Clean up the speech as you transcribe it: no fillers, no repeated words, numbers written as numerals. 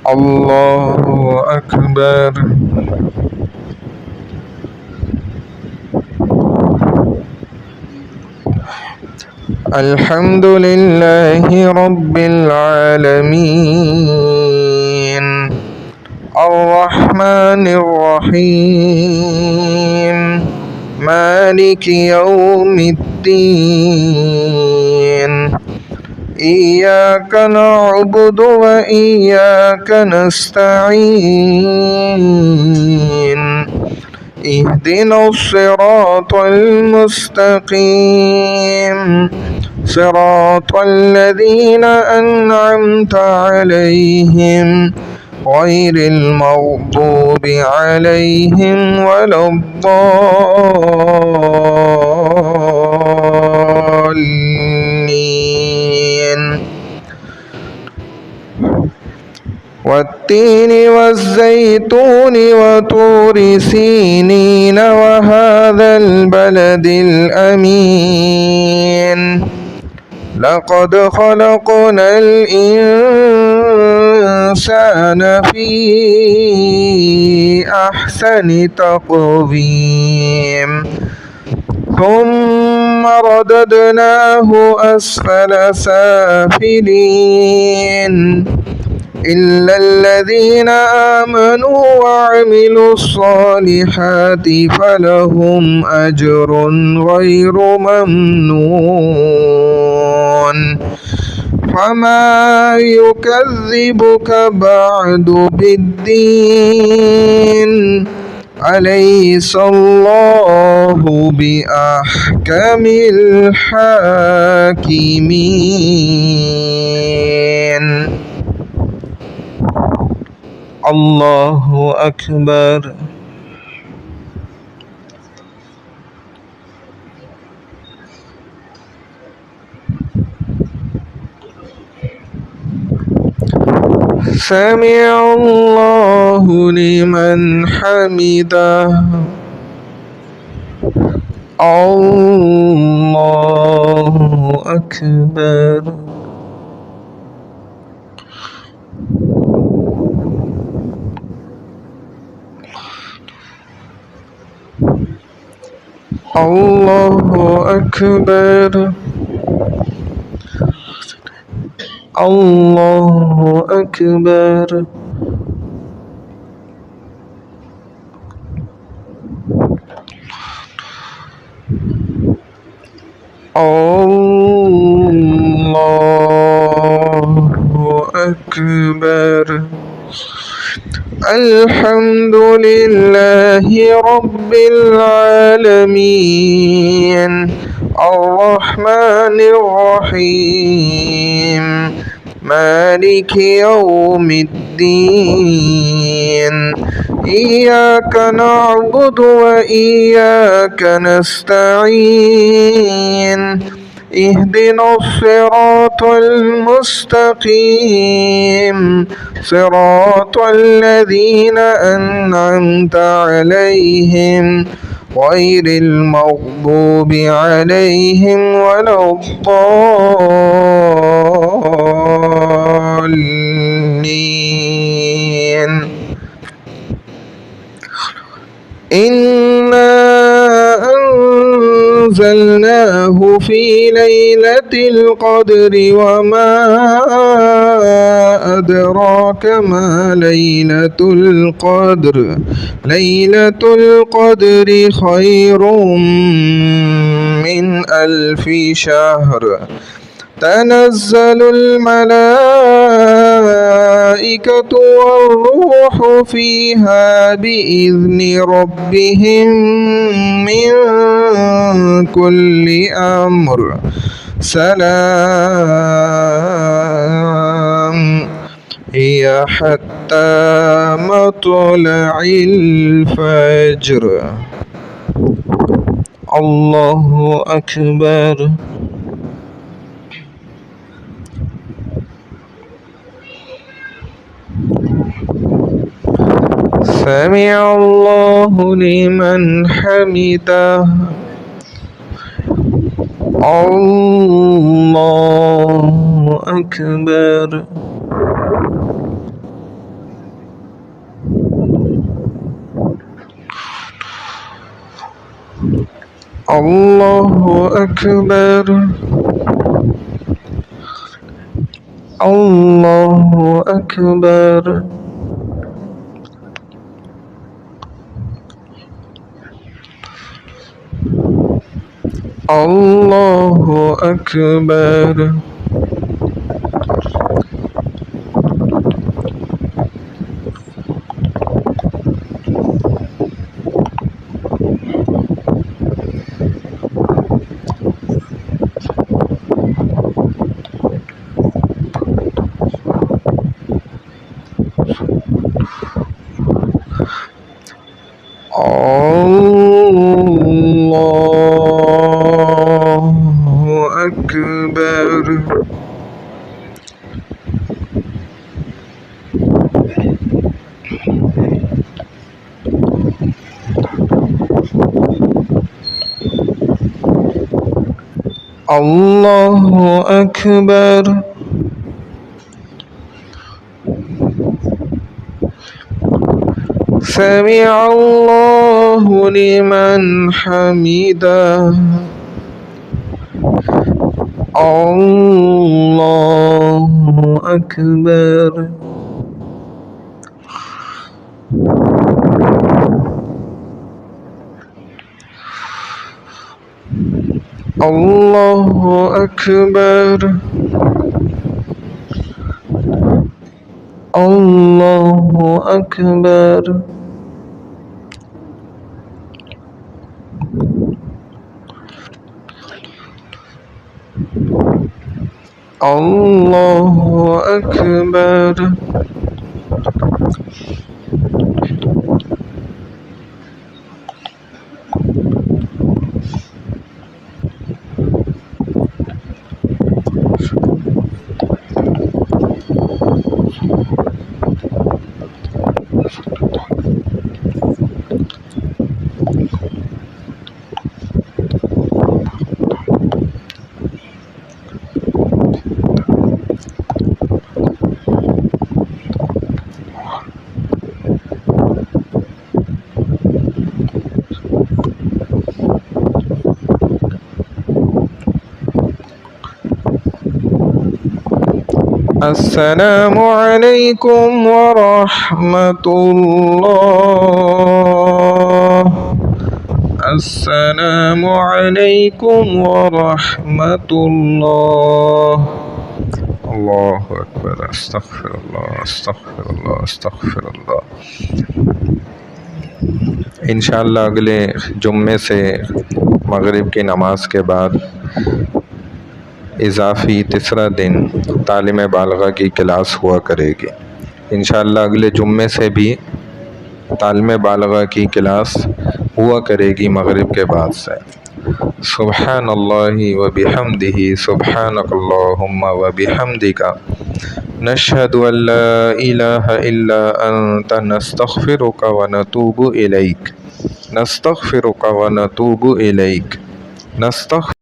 الله أكبر. الحمد لله رب العالمين الرحمن الرحيم مالك يوم الدين إياك نعبد وإياك نستعين اهدنا الصراط المستقيم صراط الذين أنعمت عليهم غير المغضوب عليهم ولا الضالين. والتين والزيتون وطور سينين وهذا البلد الأمين لقد خلقنا الإنسان في أحسن تقويم ثم رددناه أسفل سافلين إلا الذين آمنوا وعملوا الصالحات فلهم أجر غير ممنون فما يكذبك بعد بالدين أليس الله بأحكم الحاكمين. الله أكبر. سمع الله لمن حمده. الله أكبر. الله أكبر. الله أكبر. الله أكبر. الحمد لله رب العالمين الرحمن الرحيم مالك يوم الدين إياك نعبد وإياك نستعين اهدنا الصراط المستقيم صراط الذين أنعمت عليهم غير المغضوب عليهم ولا الضالين. إنا أنزلناه في ليلة القدر وما أدراك ما ليلة القدر ليلة القدر خير من 1000 شهر تنزل الملائكة والروح فيها بإذن ربهم من كل أمر سلام هي حتى مطلع الفجر. الله أكبر. سمع الله لمن حمده. الله أكبر. الله أكبر. الله أكبر. الله أكبر. الله أكبر. الله أكبر. سمع الله لمن حمده. الله أكبر. الله أكبر. الله أكبر. الله أكبر. السلام عليكم ورحمة الله. السلام عليكم ورحمة الله. الله أكبر. استغفر الله استغفر الله استغفर الله. इंशाअल्लाह अगले जुम्मे से मगरिब की नमाज के बाद इजाफ़ी तीसरा दिन तालीम बालगा की क्लास हुआ करेगी। इंशाअल्लाह अगले जुम्मे से भी तालीम बालगा की क्लास हुआ करेगी मगरिब के बाद से। सुब्हानल्लाहि व बिहम्दिही सुब्हानकल्लाहुम्मा व बिहम्दिका नशहदु अल्ला इलाहा इल्ला अंता नस्तगफिरुका व नतूबु इलैक नस्तगफिरुका व नतूबु इलैक नस्तगफिरुका